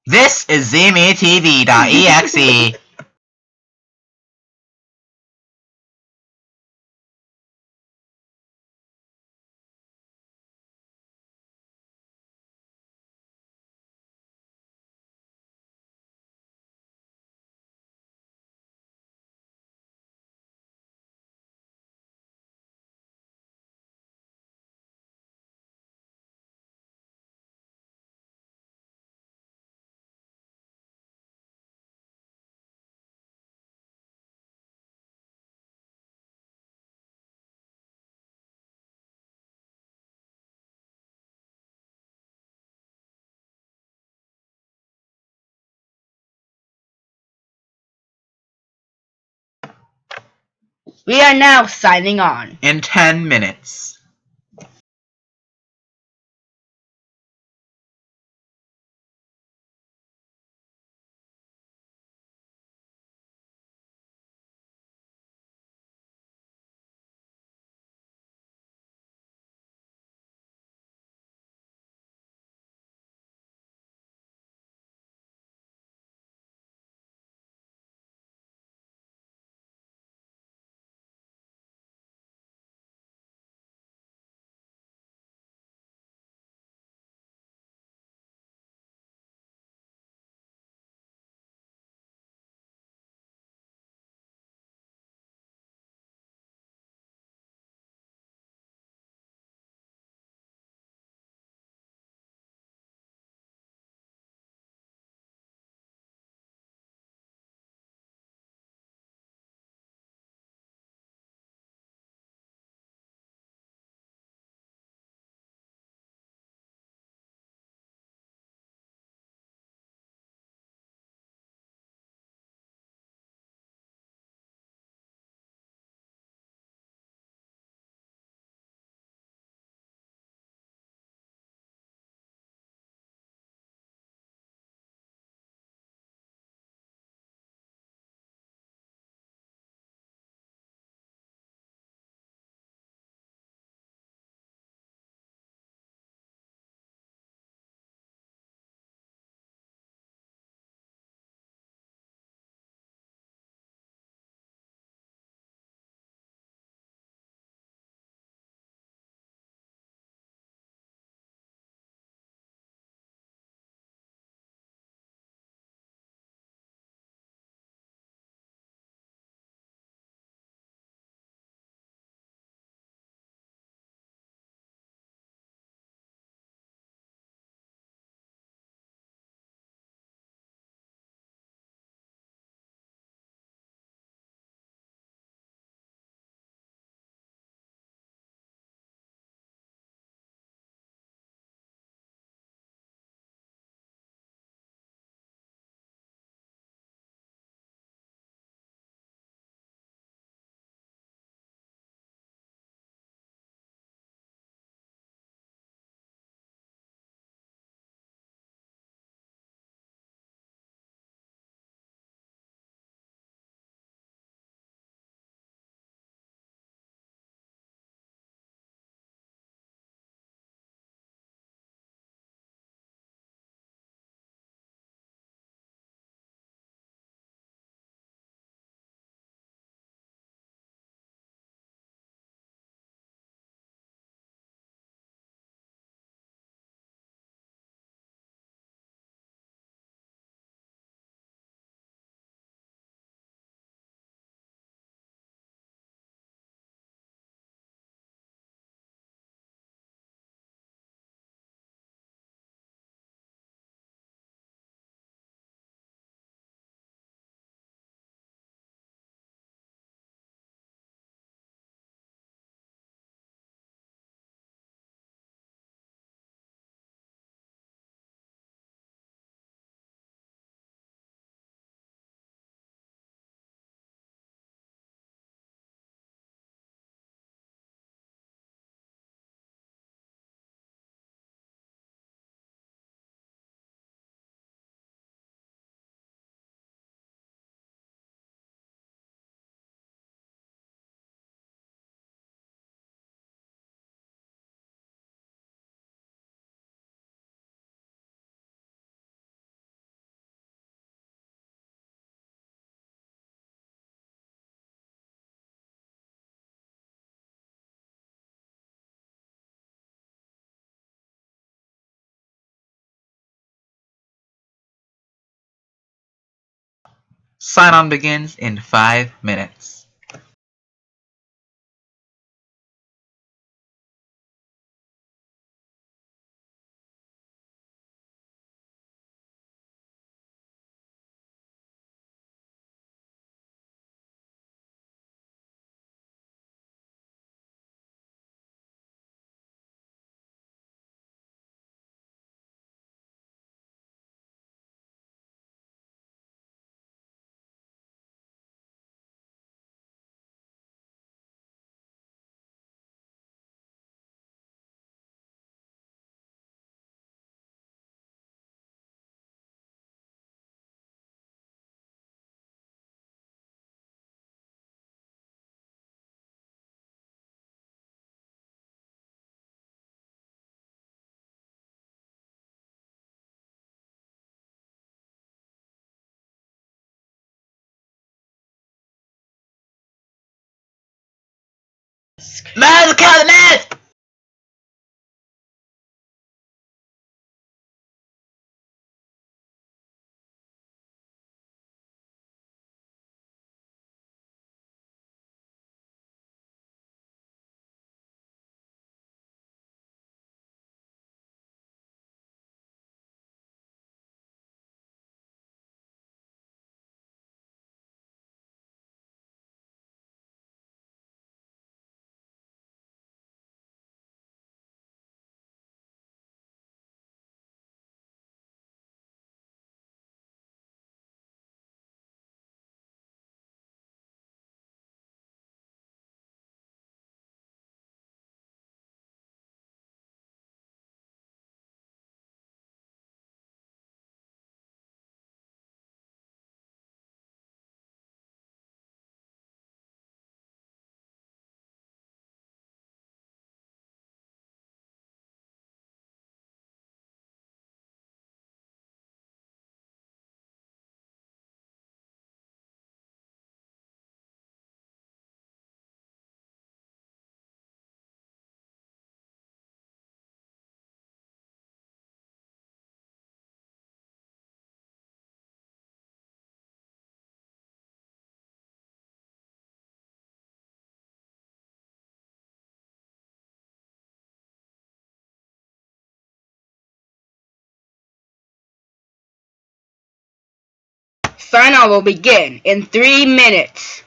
This is ZMEE.exe. We are now signing on. In 10 minutes. Sign-on begins in 5 minutes. Let's count the minutes! Sign-on will begin in 3 minutes.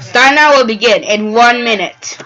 Sign-on will begin in 1 minute.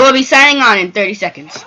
We'll be signing on in 30 seconds.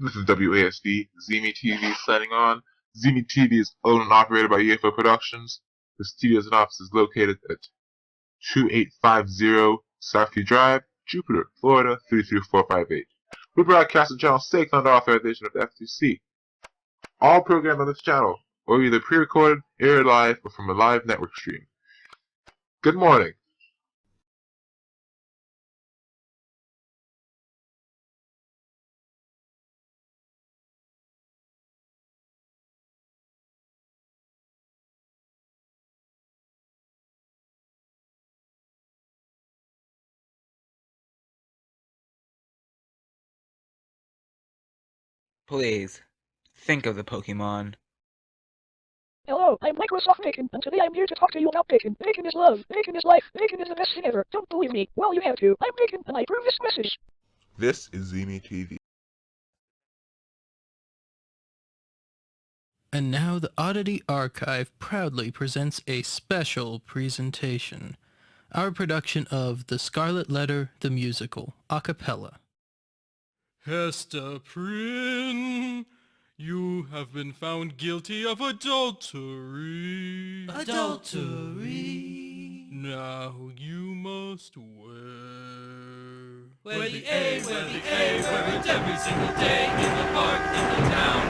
This is WASD, ZMEE TV signing on. ZMEE TV is owned and operated by UFO Productions. The studios and office is located at 2850 Southview Drive, Jupiter, Florida 33458. We broadcast on channel 6 under authorization of the FCC. All programs on this channel are either pre-recorded, aired live, or from a live network stream. Good morning. Please, think of the Pokemon. Hello, I'm Microsoft Bacon, and today I'm here to talk to you about bacon. Bacon is love, bacon is life, bacon is the best thing ever. Don't believe me? Well, you have to. I'm Bacon, and I approve this message. This is ZMEE TV. And now the Oddity Archive proudly presents a special presentation. Our production of The Scarlet Letter, the musical, a cappella. Hester Prynne, you have been found guilty of adultery. Adultery. Now you must wear. Wear the A, wear the A, wear it every single day in the park, in the town.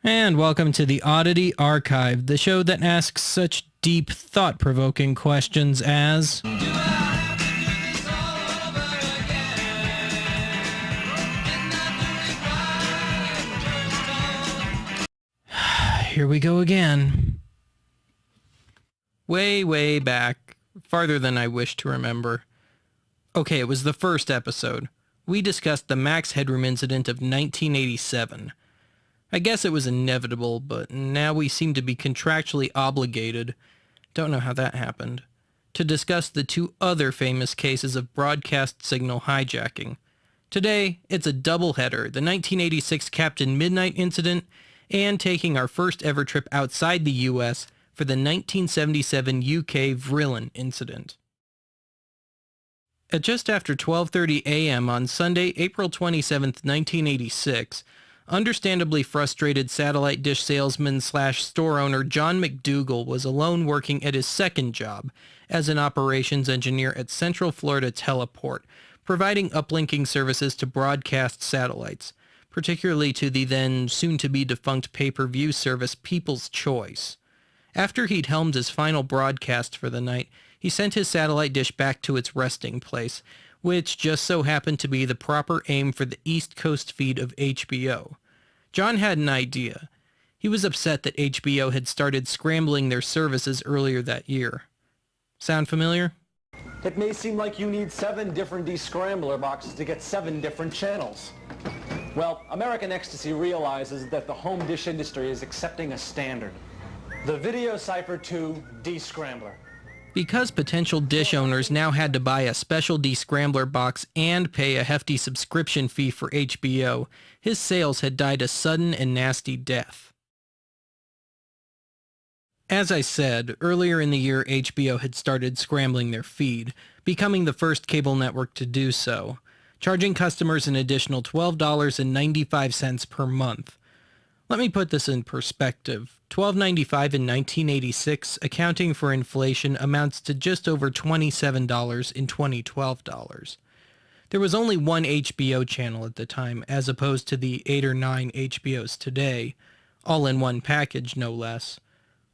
And welcome to the Oddity Archive, the show that asks such deep, thought-provoking questions as... Here we go again. Way, way back, farther than I wish to remember. Okay, it was the first episode. We discussed the Max Headroom incident of 1987. I guess it was inevitable, but now we seem to be contractually obligated, don't know how that happened, to discuss the two other famous cases of broadcast signal hijacking. Today, it's a doubleheader, the 1986 Captain Midnight incident, and taking our first ever trip outside the US for the 1977 UK Vrillin incident. At just after 12:30 a.m. on Sunday, April 27, 1986, understandably frustrated satellite dish salesman/store owner John McDougal was alone working at his second job as an operations engineer at Central Florida Teleport, providing uplinking services to broadcast satellites, particularly to the then soon-to-be defunct pay-per-view service People's Choice. After he'd helmed his final broadcast for the night, he sent his satellite dish back to its resting place, which just so happened to be the proper aim for the East Coast feed of HBO. John had an idea. He was upset that HBO had started scrambling their services earlier that year. Sound familiar? It may seem like you need 7 different descrambler boxes to get 7 different channels. Well, American Ecstasy realizes that the home dish industry is accepting a standard. The Video Cipher 2 Descrambler. Because potential dish owners now had to buy a special descrambler box and pay a hefty subscription fee for HBO, his sales had died a sudden and nasty death. As I said, earlier in the year HBO had started scrambling their feed, becoming the first cable network to do so, charging customers an additional $12.95 per month. Let me put this in perspective. $12.95 in 1986, accounting for inflation, amounts to just over $27 in 2012 dollars. There was only one HBO channel at the time, as opposed to the 8 or 9 HBOs today, all in one package no less.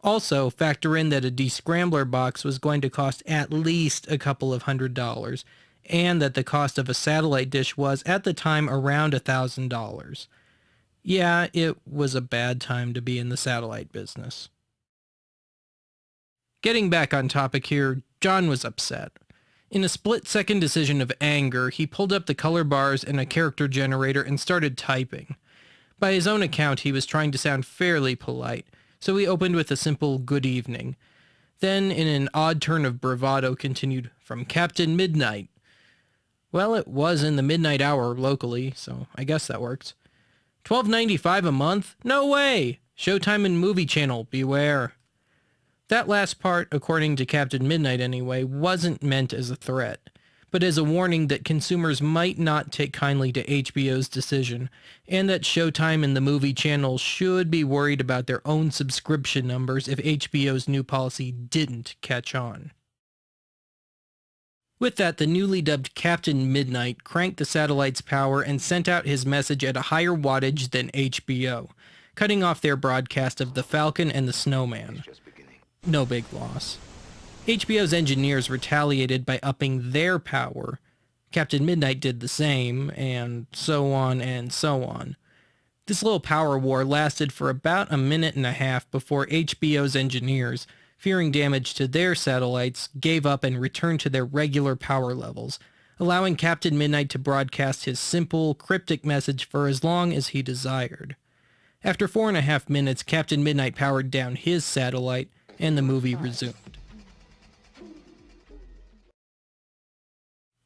Also, factor in that a descrambler box was going to cost at least a couple of $100, and that the cost of a satellite dish was, at the time, around $1,000. Yeah, it was a bad time to be in the satellite business. Getting back on topic here, John was upset. In a split-second decision of anger, he pulled up the color bars and a character generator and started typing. By his own account, he was trying to sound fairly polite, so he opened with a simple "good evening." Then, in an odd turn of bravado, continued, "From Captain Midnight." Well, it was in the midnight hour locally, so I guess that works. $12.95 a month? No way! Showtime and Movie Channel, beware. That last part, according to Captain Midnight anyway, wasn't meant as a threat, but as a warning that consumers might not take kindly to HBO's decision, and that Showtime and the Movie Channel should be worried about their own subscription numbers if HBO's new policy didn't catch on. With that, the newly dubbed Captain Midnight cranked the satellite's power and sent out his message at a higher wattage than HBO, cutting off their broadcast of The Falcon and the Snowman. No big loss. HBO's engineers retaliated by upping their power. Captain Midnight did the same, and so on and so on. This little power war lasted for about a minute and a half before HBO's engineers, fearing damage to their satellites, gave up and returned to their regular power levels, allowing Captain Midnight to broadcast his simple, cryptic message for as long as he desired. After 4.5 minutes, Captain Midnight powered down his satellite, and the movie resumed.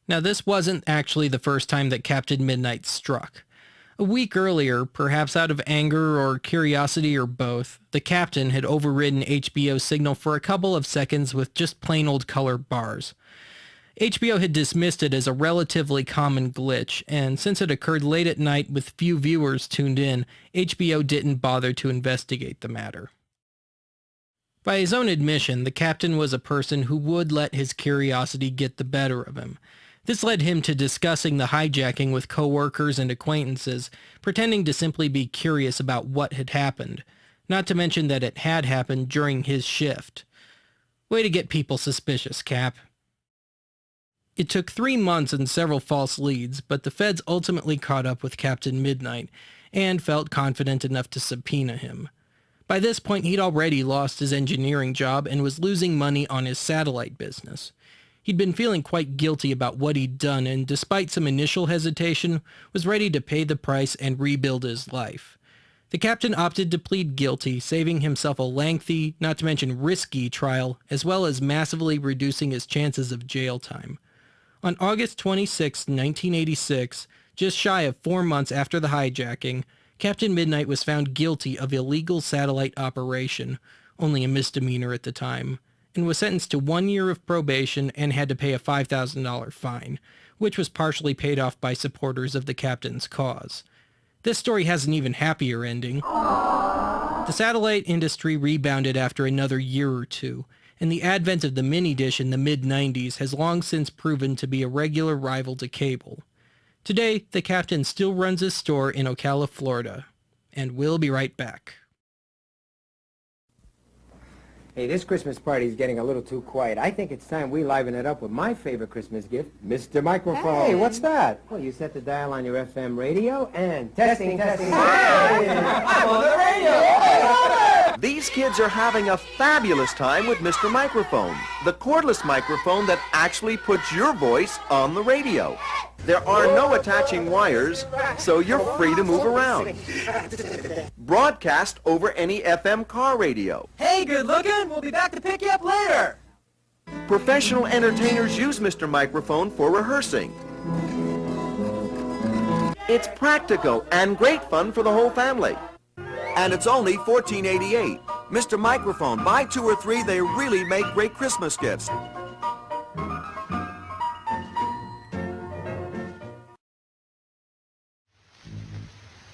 Now, this wasn't actually the first time that Captain Midnight struck. A week earlier, perhaps out of anger or curiosity or both, the Captain had overridden HBO's signal for a couple of seconds with just plain old color bars. HBO had dismissed it as a relatively common glitch, and since it occurred late at night with few viewers tuned in, HBO didn't bother to investigate the matter. By his own admission, the Captain was a person who would let his curiosity get the better of him. This led him to discussing the hijacking with coworkers and acquaintances, pretending to simply be curious about what had happened, not to mention that it had happened during his shift. Way to get people suspicious, Cap. It took 3 months and several false leads, but the feds ultimately caught up with Captain Midnight, and felt confident enough to subpoena him. By this point, he'd already lost his engineering job and was losing money on his satellite business. He'd been feeling quite guilty about what he'd done and, despite some initial hesitation, was ready to pay the price and rebuild his life. The captain opted to plead guilty, saving himself a lengthy, not to mention risky, trial, as well as massively reducing his chances of jail time. On August 26, 1986, just shy of 4 months after the hijacking, Captain Midnight was found guilty of illegal satellite operation, only a misdemeanor at the time, and was sentenced to 1 year of probation and had to pay a $5,000 fine, which was partially paid off by supporters of the captain's cause. This story has an even happier ending. The satellite industry rebounded after another year or two, and the advent of the mini dish in the mid-90s has long since proven to be a regular rival to cable. Today, the captain still runs his store in Ocala, Florida, and we'll be right back. Hey, this Christmas party is getting a little too quiet. I think it's time we liven it up with my favorite Christmas gift, Mr. Microphone. Hey, what's that? Well, you set the dial on your FM radio and testing. Hey, I'm on the radio! These kids are having a fabulous time with Mr. Microphone, the cordless microphone that actually puts your voice on the radio. There are no attaching wires, so you're free to move around. Broadcast over any FM car radio. Hey, good looking. We'll be back to pick you up later. Professional entertainers use Mr. Microphone for rehearsing. It's practical and great fun for the whole family. And it's only $14.88. Mr. Microphone, buy 2 or 3, they really make great Christmas gifts.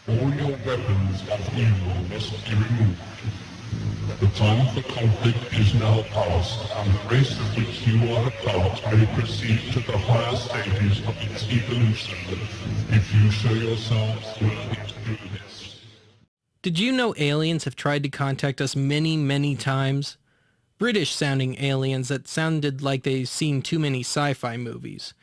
All your weapons of evil must be removed. The time for conflict is now past, and the race of which you are a part may proceed to the higher stages of its evolution, if you show yourselves worthy to do this. Did you know aliens have tried to contact us many, many times? British-sounding aliens that sounded like they've seen too many sci-fi movies.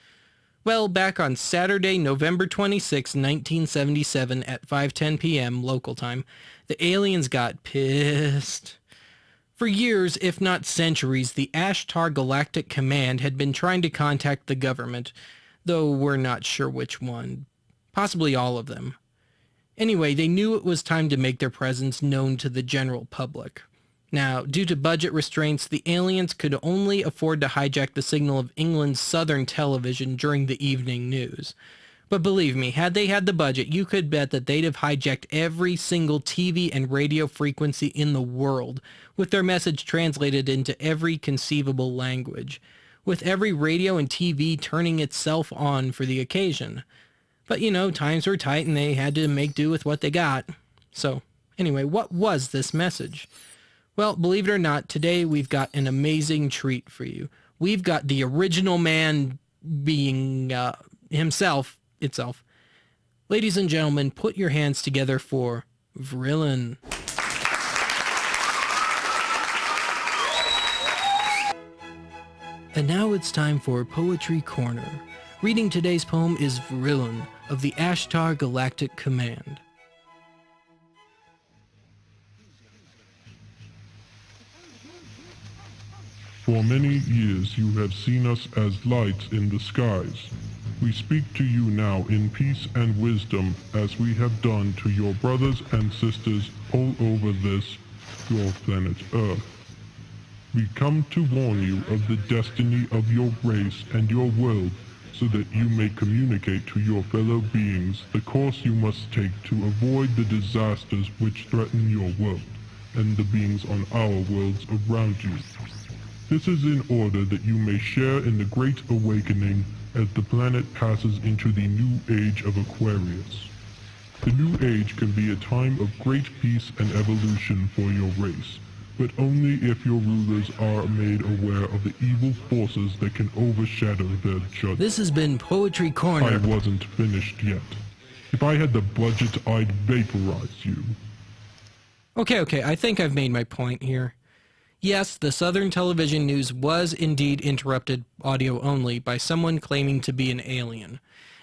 Well, back on Saturday, November 26, 1977 at 5:10 p.m. local time, the aliens got pissed. For years, if not centuries, the Ashtar Galactic Command had been trying to contact the government, though we're not sure which one. Possibly all of them. Anyway, they knew it was time to make their presence known to the general public. Now, due to budget restraints, the aliens could only afford to hijack the signal of England's Southern Television during the evening news. But believe me, had they had the budget, you could bet that they'd have hijacked every single TV and radio frequency in the world, with their message translated into every conceivable language, with every radio and TV turning itself on for the occasion. But you know, times were tight and they had to make do with what they got. So, anyway, what was this message? Well, believe it or not, today we've got an amazing treat for you. We've got the original man being itself. Ladies and gentlemen, put your hands together for Vrillin. And now it's time for Poetry Corner. Reading today's poem is Vrillin of the Ashtar Galactic Command. For many years you have seen us as lights in the skies. We speak to you now in peace and wisdom, as we have done to your brothers and sisters all over this, your planet Earth. We come to warn you of the destiny of your race and your world, so that you may communicate to your fellow beings the course you must take to avoid the disasters which threaten your world, and the beings on our worlds around you. This is in order that you may share in the Great Awakening as the planet passes into the new age of Aquarius. The new age can be a time of great peace and evolution for your race, but only if your rulers are made aware of the evil forces that can overshadow their judgment. This has been Poetry Corner. I wasn't finished yet. If I had the budget, I'd vaporize you. Okay, I think I've made my point here. Yes, the Southern Television News was indeed interrupted audio only by someone claiming to be an alien.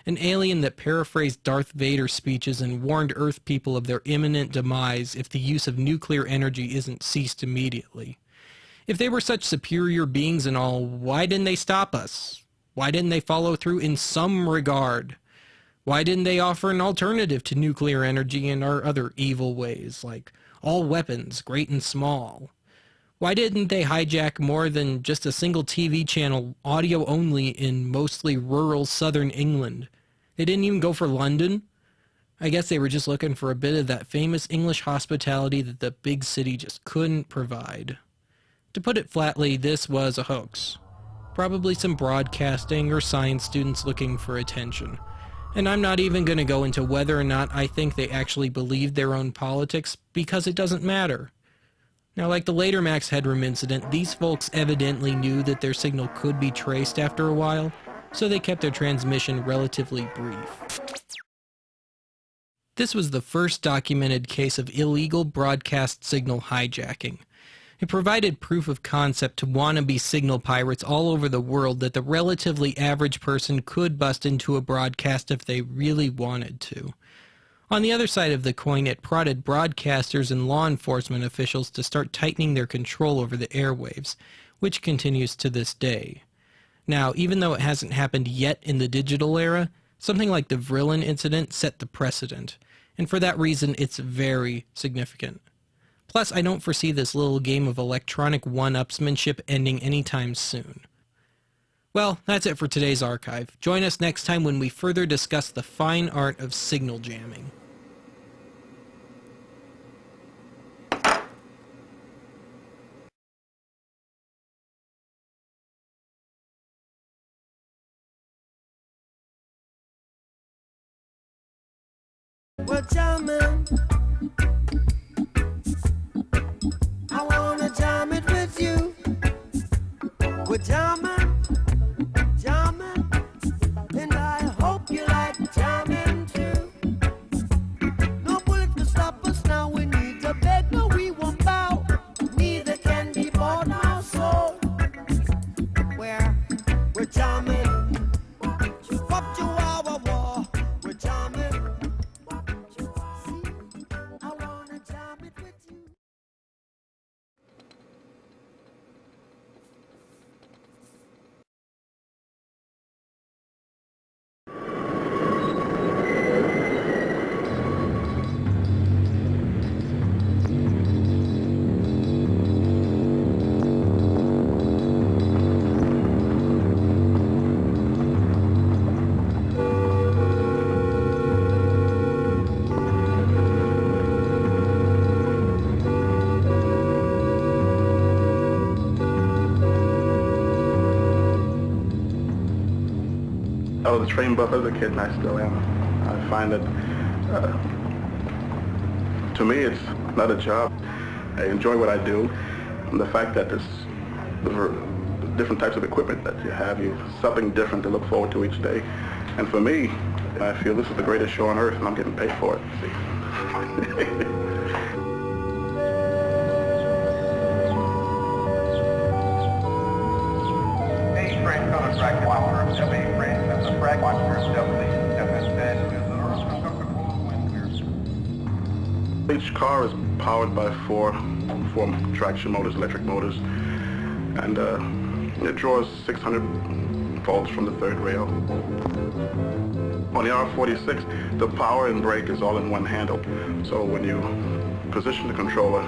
An alien that paraphrased Darth Vader's speeches and warned Earth people of their imminent demise if the use of nuclear energy isn't ceased immediately. If they were such superior beings and all, why didn't they stop us? Why didn't they follow through in some regard? Why didn't they offer an alternative to nuclear energy and our other evil ways, like all weapons, great and small? Why didn't they hijack more than just a single TV channel, audio only, in mostly rural southern England? They didn't even go for London? I guess they were just looking for a bit of that famous English hospitality that the big city just couldn't provide. To put it flatly, this was a hoax. Probably some broadcasting or science students looking for attention. And I'm not even going to go into whether or not I think they actually believed their own politics, because it doesn't matter. Now, like the later Max Headroom incident, these folks evidently knew that their signal could be traced after a while, so they kept their transmission relatively brief. This was the first documented case of illegal broadcast signal hijacking. It provided proof of concept to wannabe signal pirates all over the world that the relatively average person could bust into a broadcast if they really wanted to. On the other side of the coin, it prodded broadcasters and law enforcement officials to start tightening their control over the airwaves, which continues to this day. Now, even though it hasn't happened yet in the digital era, something like the Vrillin incident set the precedent, and for that reason it's very significant. Plus, I don't foresee this little game of electronic one-upsmanship ending anytime soon. Well, that's it for today's archive. Join us next time when we further discuss the fine art of signal jamming. We're jamming. I wanna jam it with you. We're jamming, jamming, and I hope you like jamming too. No bullet to stop us now. We need to beg, no, we won't bow. Neither can be bought now, so we're jamming. Up to our war, we're jamming. I was a train buff as a kid, and I still am. I find that, to me, it's not a job. I enjoy what I do, and the fact that the different types of equipment that you have something different to look forward to each day. And for me, I feel this is the greatest show on earth, and I'm getting paid for it. See? Each car is powered by four traction motors, electric motors, and it draws 600 volts from the third rail. On the R46, the power and brake is all in one handle, so when you position the controller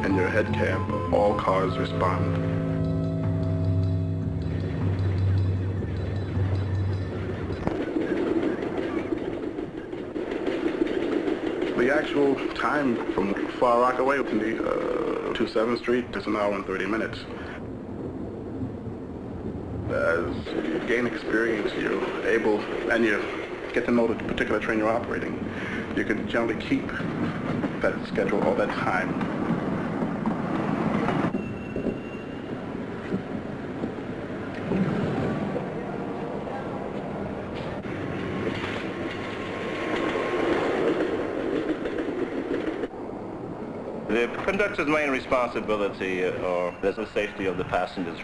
and your head cam, all cars respond. The actual time from Far Rockaway to the 7th Street is an hour and 30 minutes. As you gain experience, you're able, and you get to know the particular train you're operating, you can generally keep that schedule all that time. The conductor's main responsibility is the safety of the passengers,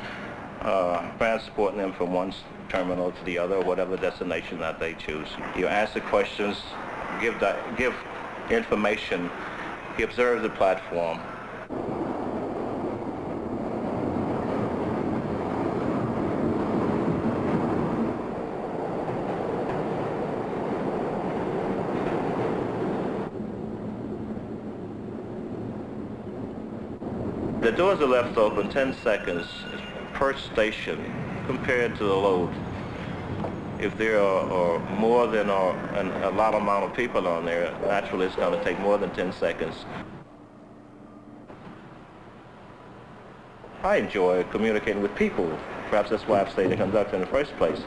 transporting them from one terminal to the other, or whatever destination that they choose. You answer questions, give information. He observes the platform. The doors are left open 10 seconds per station compared to the load. If there are more than a lot amount of people on there, naturally it's going to take more than 10 seconds. I enjoy communicating with people. Perhaps that's why I've stayed a conductor in the first place.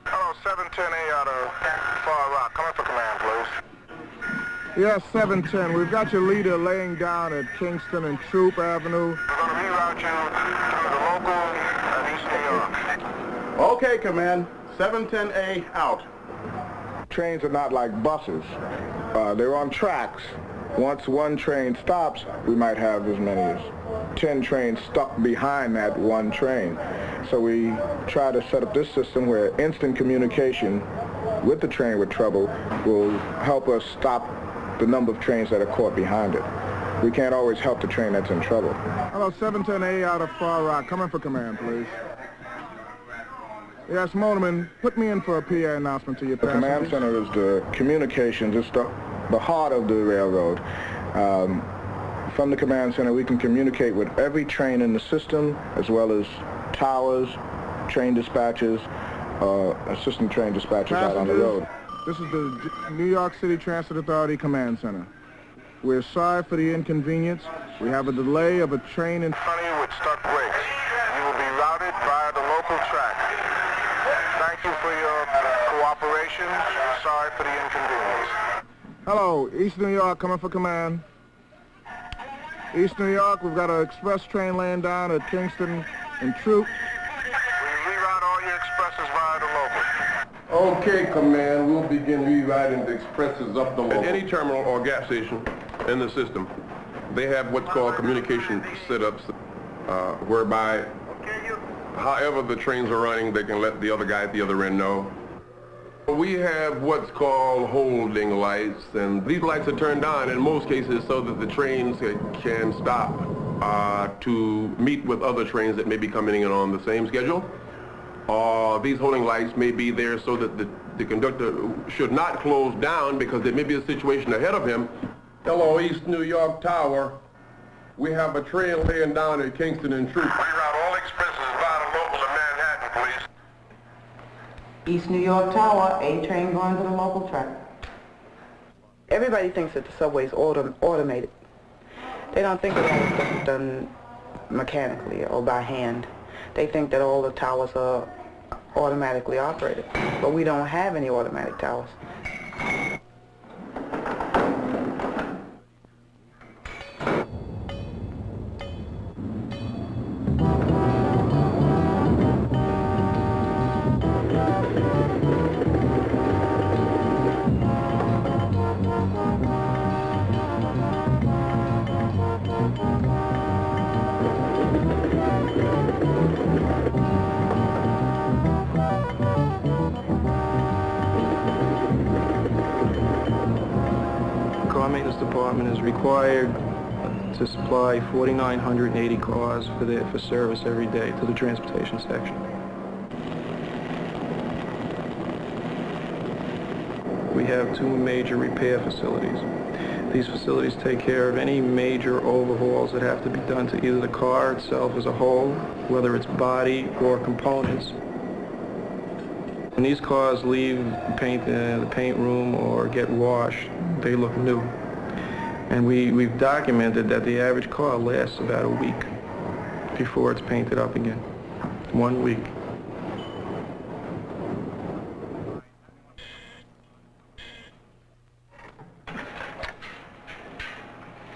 Hello, 710A out of Far Rock. Coming for command, please. Yes, 710. We've got your leader laying down at Kingston and Troop Avenue. We're going to reroute you to the local at East New York. Okay, command. 710A out. Trains are not like buses. They're on tracks. Once one train stops, we might have as many as 10 trains stuck behind that one train. So we try to set up this system where instant communication with the train with trouble will help us stop the number of trains that are caught behind it. We can't always help the train that's in trouble. Hello, 710A out of Far Rock. Coming for command, please. Yes, Motorman, put me in for a PA announcement to your passengers. The command center is the communications. It's the heart of the railroad. From the command center, we can communicate with every train in the system, as well as towers, train dispatchers, assistant train dispatchers out on the road. This is the New York City Transit Authority Command Center. We're sorry for the inconvenience. We have a delay of a train in front of you with stuck brakes. You will be routed via the local track. Thank you for your cooperation. Sorry for the inconvenience. Hello, East New York, coming for command. East New York, we've got an express train laying down at Kingston and Troop. We reroute all your expresses via the local. Okay, command, we'll begin rerouting the expresses up the local. At any terminal or gas station in the system, they have what's called communication setups, whereby however the trains are running, they can let the other guy at the other end know. We have what's called holding lights, and these lights are turned on in most cases so that the trains can stop to meet with other trains that may be coming in on the same schedule. These holding lights may be there so that the conductor should not close down because there may be a situation ahead of him. Hello, East New York Tower. We have a train laying down at Kingston and Troop. Reroute all expresses via the local to Manhattan, please. East New York Tower, A train going to the local track. Everybody thinks that the subway is automated. They don't think that all the stuff is done mechanically or by hand. They think that all the towers are automatically operated, but we don't have any automatic towers. Department is required to supply 4,980 cars for service every day to the transportation section. We have two major repair facilities. These facilities take care of any major overhauls that have to be done to either the car itself as a whole, whether it's body or components. When these cars leave the paint room or get washed, they look new. And we've documented that the average car lasts about a week before it's painted up again. 1 week.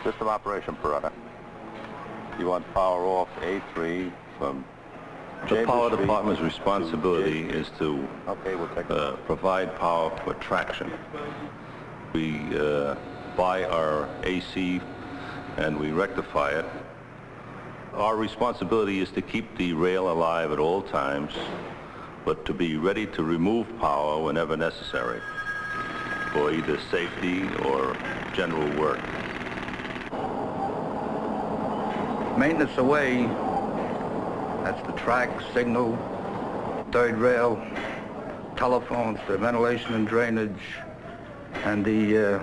System operation parameter. You want power off A3 from The power department's responsibility is to provide power for traction. We buy our AC and we rectify it. Our responsibility is to keep the rail alive at all times, but to be ready to remove power whenever necessary for either safety or general work. Maintenance away, that's the track, signal, third rail, telephones, the ventilation and drainage, and the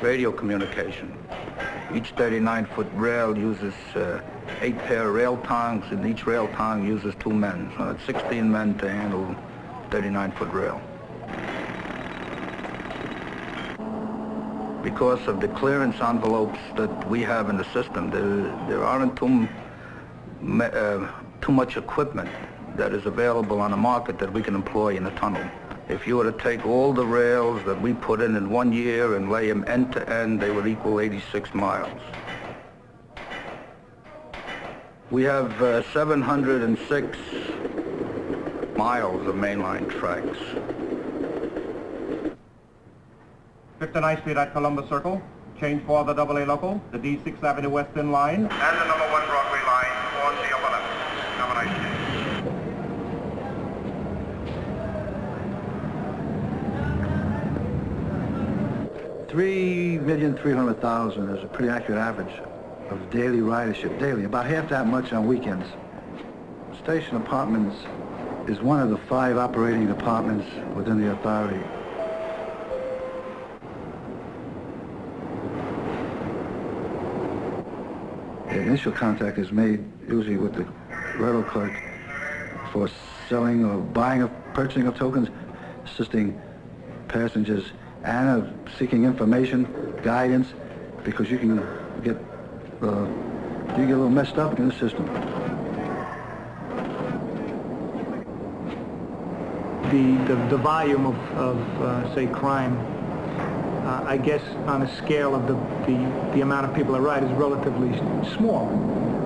radio communication. Each 39-foot rail uses 8 pair of rail tongs, and each rail tong uses 2 men. So it's 16 men to handle 39-foot rail. Because of the clearance envelopes that we have in the system, there aren't too much equipment that is available on the market that we can employ in the tunnel. If you were to take all the rails that we put in 1 year and lay them end to end, they would equal 86 miles. We have 706 miles of mainline tracks. 59th Street at Columbus Circle. Change for the AA local, the D6th Avenue Western line. And the number 1 Broadway line on the upper left. Have a nice day. 3,300,000 is a pretty accurate average of daily ridership, daily, about half that much on weekends. Station Apartments is one of the 5 operating departments within the authority. The initial contact is made usually with the railroad clerk for selling or buying or purchasing of tokens, assisting passengers, and seeking information, guidance, because you can get a little messed up in the system. The volume of say, crime, I guess on a scale of the amount of people that ride is relatively small.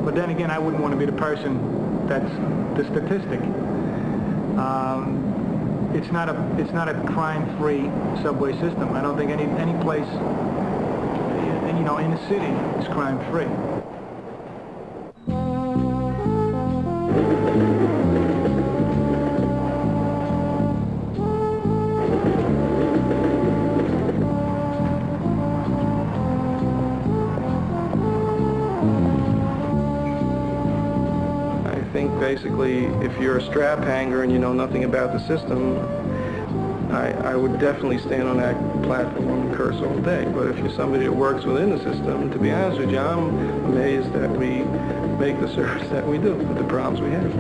But then again, I wouldn't want to be the person that's the statistic. It's not a crime-free subway system. I don't think any place, you know, in the city is crime-free. Basically, if you're a strap hanger and you know nothing about the system, I would definitely stand on that platform and curse all day. But if you're somebody that works within the system, to be honest with you, I'm amazed that we make the service that we do with the problems we have.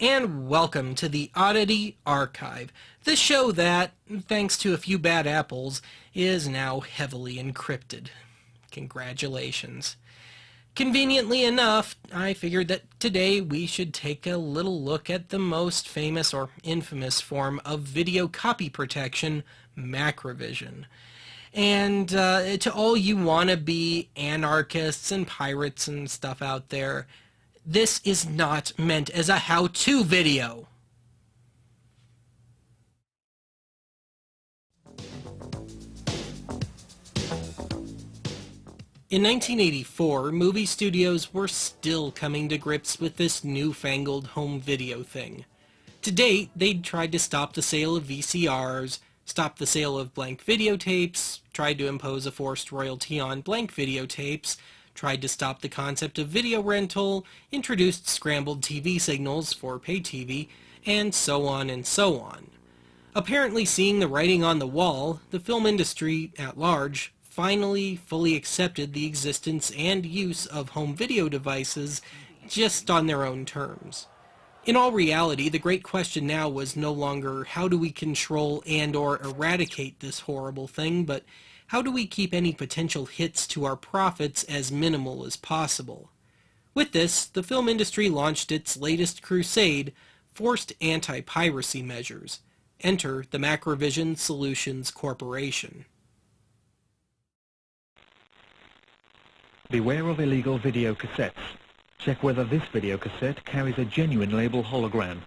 and welcome to the Oddity Archive, the show that, thanks to a few bad apples, is now heavily encrypted. Congratulations. Conveniently enough, I figured that today we should take a little look at the most famous or infamous form of video copy protection, macrovision. And to all you wannabe anarchists and pirates and stuff out there, this is not meant as a how-to video. In 1984, movie studios were still coming to grips with this newfangled home video thing. To date, they'd tried to stop the sale of VCRs, stop the sale of blank videotapes, tried to impose a forced royalty on blank videotapes, tried to stop the concept of video rental, introduced scrambled TV signals for pay TV, and so on and so on. Apparently seeing the writing on the wall, the film industry at large finally fully accepted the existence and use of home video devices just on their own terms. In all reality, the great question now was no longer how do we control and or eradicate this horrible thing, but how do we keep any potential hits to our profits as minimal as possible? With this, the film industry launched its latest crusade, forced anti-piracy measures. Enter the Macrovision Solutions Corporation. Beware of illegal video cassettes. Check whether this video cassette carries a genuine label hologram.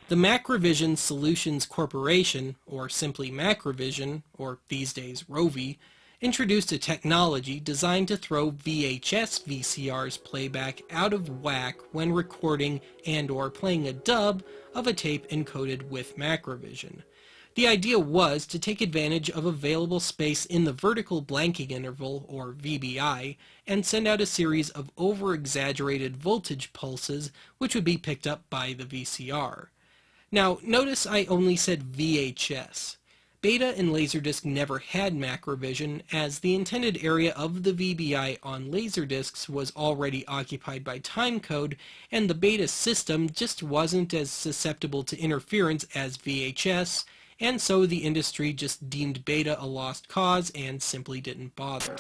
The Macrovision Solutions Corporation, or simply Macrovision, or these days Rovi, introduced a technology designed to throw VHS VCR's playback out of whack when recording and or playing a dub of a tape encoded with Macrovision. The idea was to take advantage of available space in the vertical blanking interval, or VBI, and send out a series of over-exaggerated voltage pulses which would be picked up by the VCR. Now, notice I only said VHS. Beta and Laserdisc never had Macrovision, as the intended area of the VBI on Laserdiscs was already occupied by timecode, and the Beta system just wasn't as susceptible to interference as VHS, and so the industry just deemed Beta a lost cause and simply didn't bother.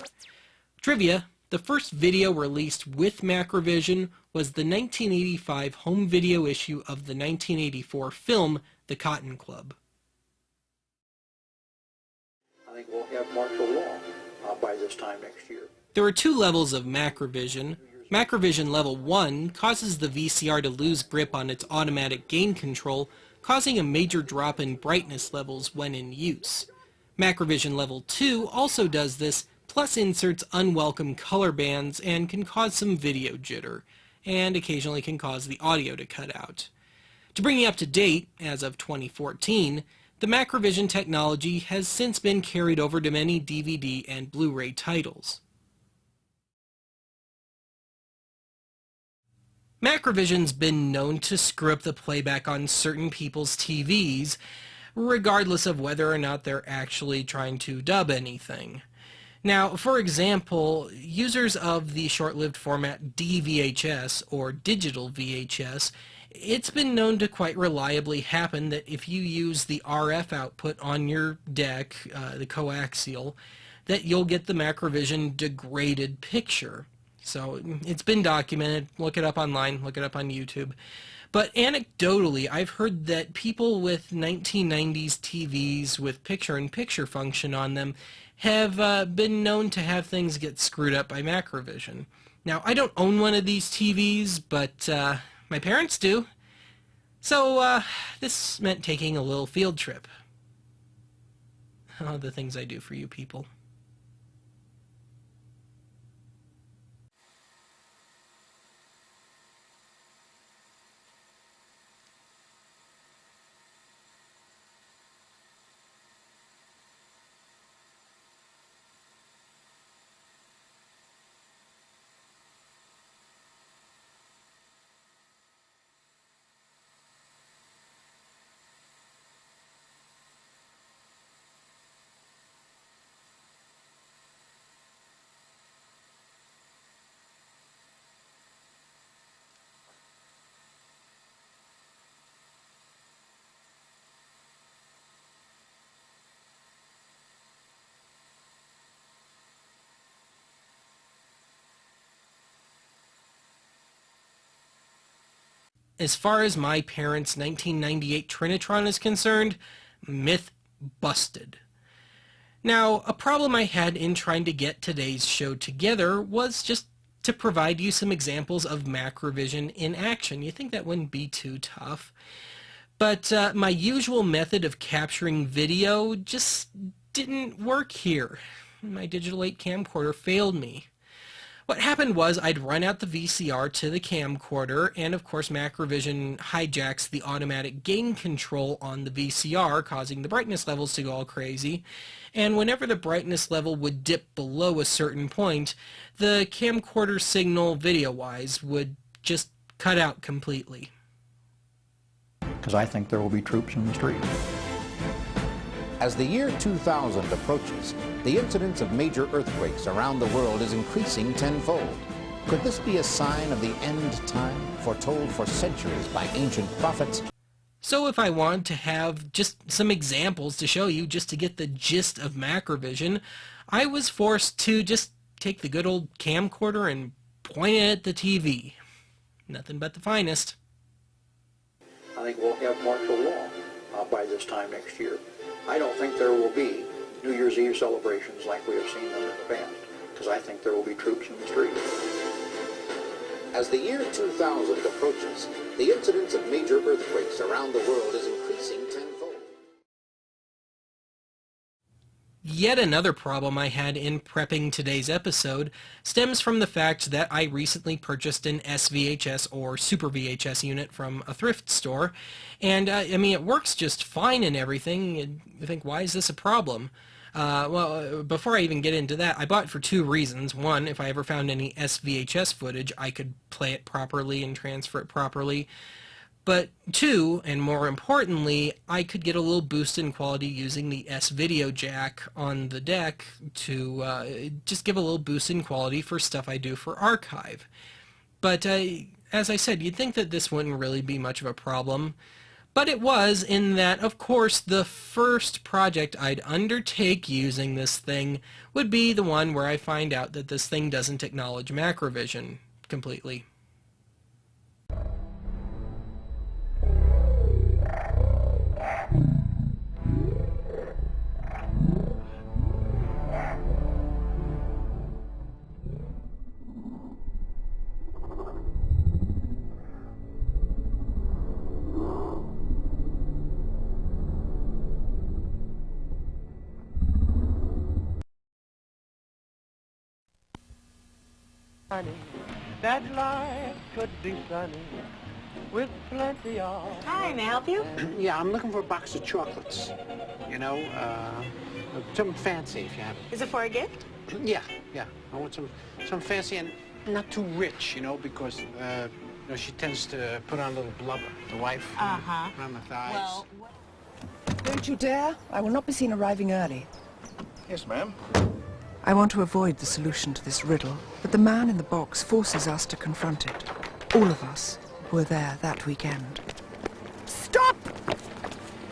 Trivia: the first video released with Macrovision was the 1985 home video issue of the 1984 film The Cotton Club. I think we'll have martial law by this time next year. There are two levels of Macrovision. Macrovision Level 1 causes the VCR to lose grip on its automatic gain control, causing a major drop in brightness levels when in use. Macrovision Level 2 also does this, plus inserts unwelcome color bands and can cause some video jitter, and occasionally can cause the audio to cut out. To bring you up to date, as of 2014, the Macrovision technology has since been carried over to many DVD and Blu-ray titles. Macrovision's been known to screw up the playback on certain people's TVs, regardless of whether or not they're actually trying to dub anything. Now, for example, users of the short-lived format DVHS, or digital VHS, it's been known to quite reliably happen that if you use the RF output on your deck, the coaxial, that you'll get the Macrovision degraded picture. So it's been documented. Look it up online, look it up on YouTube. But anecdotally, I've heard that people with 1990s TVs with picture-in-picture function on them have been known to have things get screwed up by Macrovision. Now, I don't own one of these TVs, but my parents do. So this meant taking a little field trip. Oh, the things I do for you people. as far as my parents' 1998 Trinitron is concerned, myth busted. Now, a problem I had in trying to get today's show together was just to provide you some examples of macrovision in action. You think that wouldn't be too tough. But my usual method of capturing video just didn't work here. My digital 8 camcorder failed me. What happened was I'd run out the VCR to the camcorder, and of course Macrovision hijacks the automatic gain control on the VCR, causing the brightness levels to go all crazy. And whenever the brightness level would dip below a certain point, the camcorder signal video-wise would just cut out completely. Because I think there will be troops in the street. As the year 2000 approaches, the incidence of major earthquakes around the world is increasing tenfold. Could this be a sign of the end time, foretold for centuries by ancient prophets? So if I want to have just some examples to show you just to get the gist of macrovision, I was forced to just take the good old camcorder and point it at the TV. Nothing but the finest. I think we'll have martial law by this time next year. I don't think there will be New Year's Eve celebrations like we have seen them in the past, because I think there will be troops in the street. As the year 2000 approaches, the incidence of major earthquakes around the world is increasing tenfold. Yet another problem I had in prepping today's episode stems from the fact that I recently purchased an SVHS or Super VHS unit from a thrift store, and I mean it works just fine and everything. You think, why is this a problem? Well, before I even get into that, I bought it for two reasons. One, if I ever found any SVHS footage, I could play it properly and transfer it properly. But two, and more importantly, I could get a little boost in quality using the S-Video jack on the deck to just give a little boost in quality for stuff I do for archive. But as I said, you'd think that this wouldn't really be much of a problem. But it was, in that, of course, the first project I'd undertake using this thing would be the one where I find out that this thing doesn't acknowledge macrovision completely. That life could be sunny with plenty of... Hi, may I help you? Yeah, I'm looking for a box of chocolates. You know, something fancy if you have it. Is it for a gift? Yeah. I want some fancy and not too rich, you know, because, she tends to put on a little blubber, the wife. Around the thighs. Well, don't you dare. I will not be seen arriving early. Yes, ma'am. I want to avoid the solution to this riddle, but the man in the box forces us to confront it. All of us were there that weekend. Stop!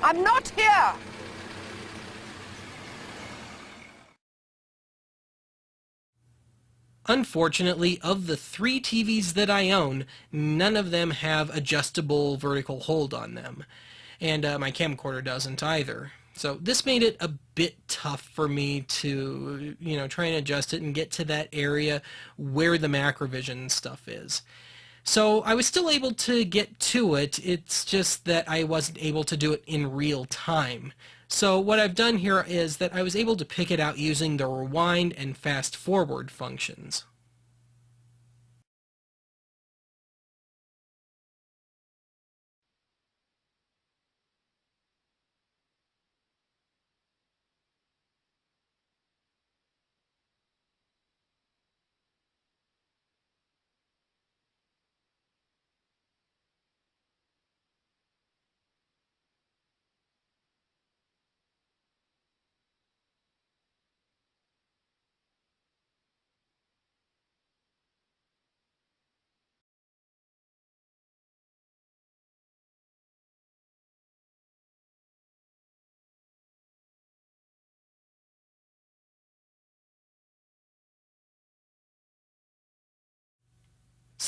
I'm not here! Unfortunately, of the 3 TVs that I own, none of them have adjustable vertical hold on them. And my camcorder doesn't either. So this made it a bit tough for me to, try and adjust it and get to that area where the macrovision stuff is. So I was still able to get to it, it's just that I wasn't able to do it in real time. So what I've done here is that I was able to pick it out using the rewind and fast forward functions.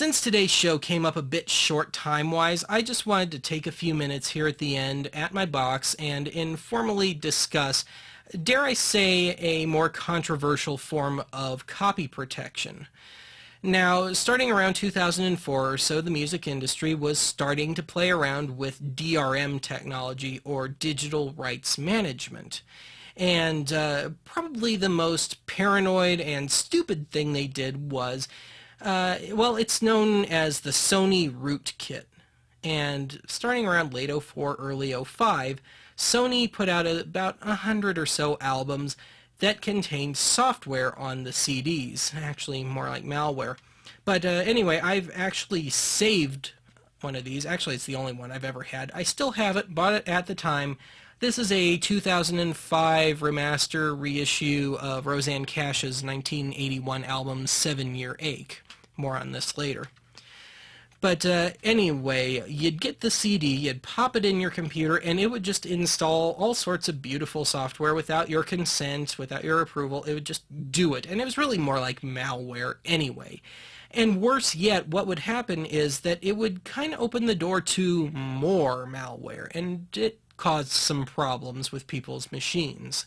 since today's show came up a bit short time-wise, I just wanted to take a few minutes here at the end at my box and informally discuss, dare I say, a more controversial form of copy protection. Now, starting around 2004 or so, the music industry was starting to play around with DRM technology, or digital rights management. And probably the most paranoid and stupid thing they did was, well, it's known as the Sony rootkit. And starting around late 04, early 05, Sony put out about 100 or so albums that contained software on the CDs, actually more like malware. But anyway, I've actually saved one of these. Actually, it's the only one I've ever had. I still have it, bought it at the time. This is a 2005 remaster reissue of Rosanne Cash's 1981 album 7-Year Ache. More on this later. But anyway, you'd get the CD, you'd pop it in your computer, and it would just install all sorts of beautiful software without your consent, without your approval. It would just do it. And it was really more like malware anyway. And worse yet, what would happen is that it would kind of open the door to more malware, and it caused some problems with people's machines.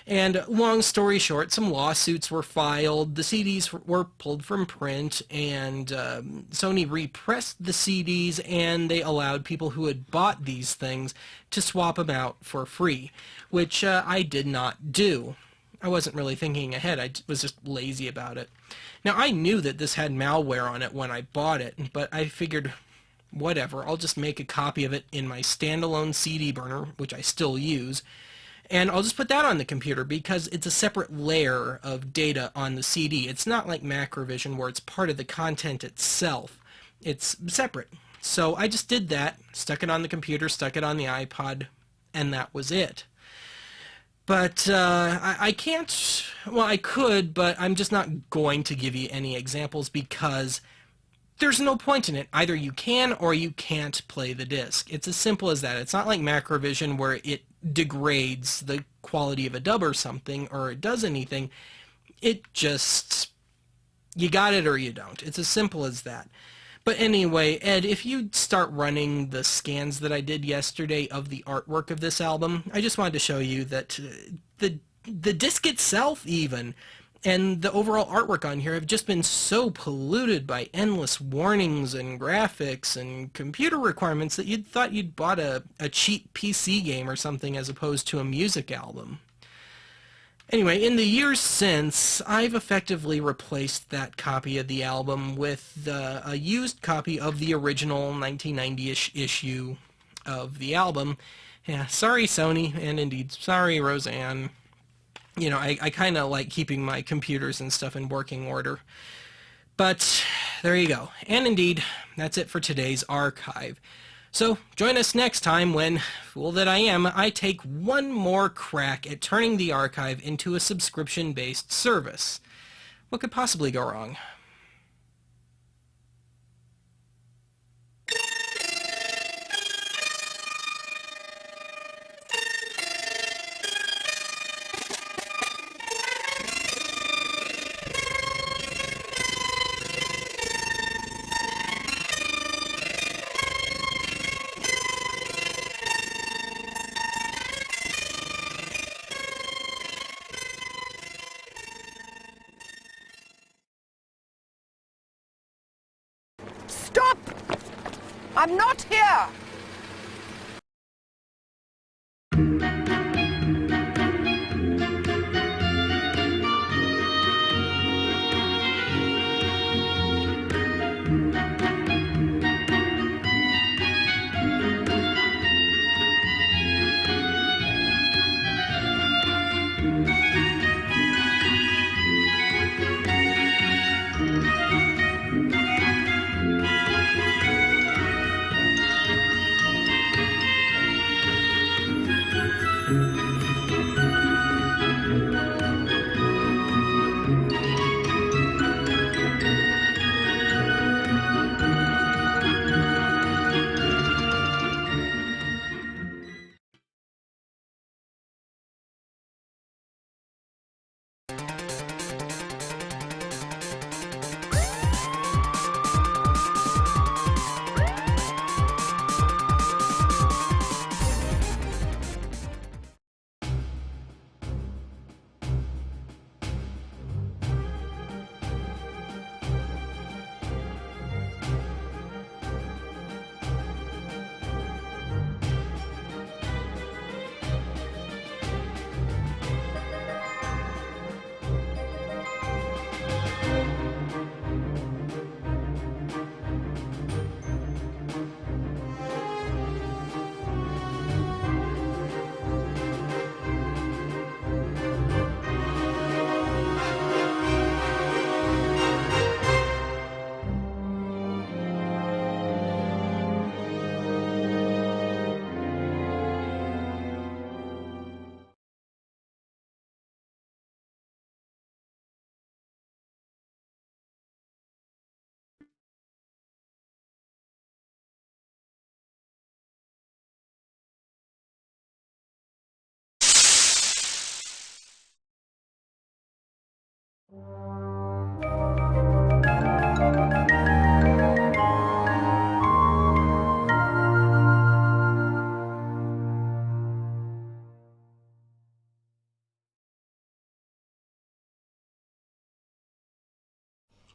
And long story short, some lawsuits were filed, the CDs were pulled from print, and Sony repressed the CDs, and they allowed people who had bought these things to swap them out for free, which I did not do. I wasn't really thinking ahead, I was just lazy about it. Now, I knew that this had malware on it when I bought it, but I figured, whatever, I'll just make a copy of it in my standalone CD burner, which I still use, and I'll just put that on the computer because it's a separate layer of data on the CD. It's not like Macrovision where it's part of the content itself. It's separate. So I just did that, stuck it on the computer, stuck it on the iPod, and that was it. But I can't, well, I could, but I'm just not going to give you any examples because there's no point in it. Either you can or you can't play the disc. It's as simple as that. It's not like Macrovision where it degrades the quality of a dub or something, or it does anything. It just, you got it or you don't. It's as simple as that. But anyway, Ed, if you start running the scans that I did yesterday of the artwork of this album, I just wanted to show you that the disc itself even, and the overall artwork on here have just been so polluted by endless warnings and graphics and computer requirements that you'd thought you'd bought a cheap PC game or something as opposed to a music album. Anyway, in the years since, I've effectively replaced that copy of the album with a used copy of the original 1990-ish issue of the album. Yeah, sorry Sony, and indeed, sorry Roseanne. You know, I kind of like keeping my computers and stuff in working order. But there you go. And indeed, that's it for today's archive. So join us next time when, fool that I am, I take one more crack at turning the archive into a subscription-based service. What could possibly go wrong? Stop! I'm not here!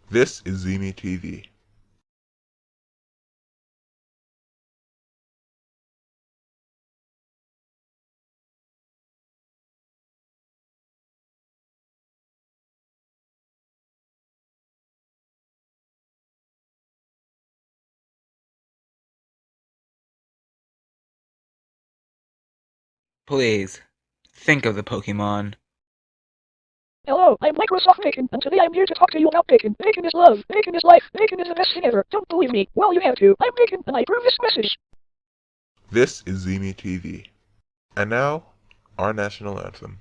This is ZMEE TV. Please, think of the Pokemon. Hello, I'm Microsoft Bacon, and today I'm here to talk to you about bacon. Bacon is love. Bacon is life. Bacon is the best thing ever. Don't believe me? Well, you have to. I'm Bacon, and I approve this message. This is ZMEE TV. And now, our national anthem.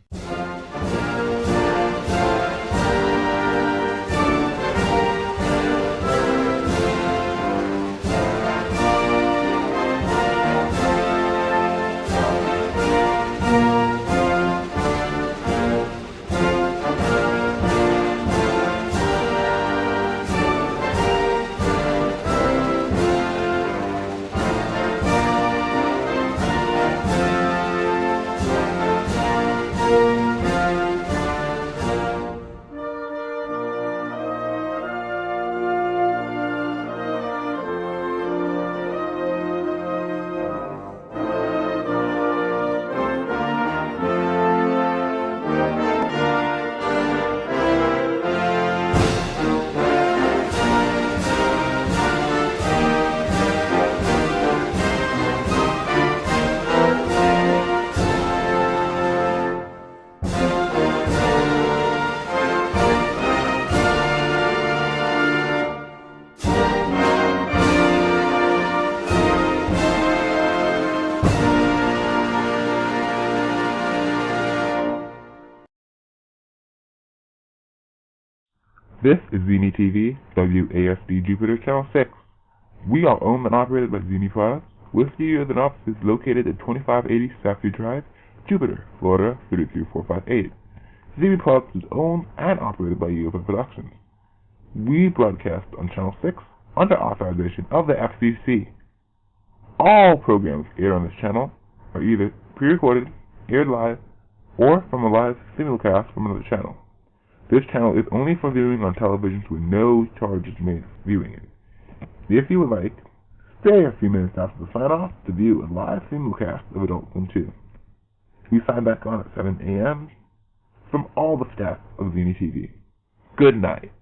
This is ZMEE TV, WASD Jupiter Channel 6. We are owned and operated by ZMEE Products, with studios and offices located at 2580 Southview Drive, Jupiter, Florida 33458. ZMEE Products is owned and operated by UFO Productions. We broadcast on Channel 6 under authorization of the FCC. All programs aired on this channel are either pre-recorded, aired live, or from a live simulcast from another channel. This channel is only for viewing on televisions with no charges made for viewing it. If you would like, stay a few minutes after the sign-off to view a live simulcast of Adult Swim 2. We sign back on at 7 a.m. from all the staff of ZMEE TV. Good night.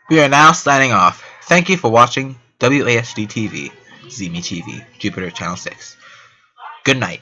We are now signing off. Thank you for watching WASD TV, ZMEE TV, Jupiter Channel 6. Good night.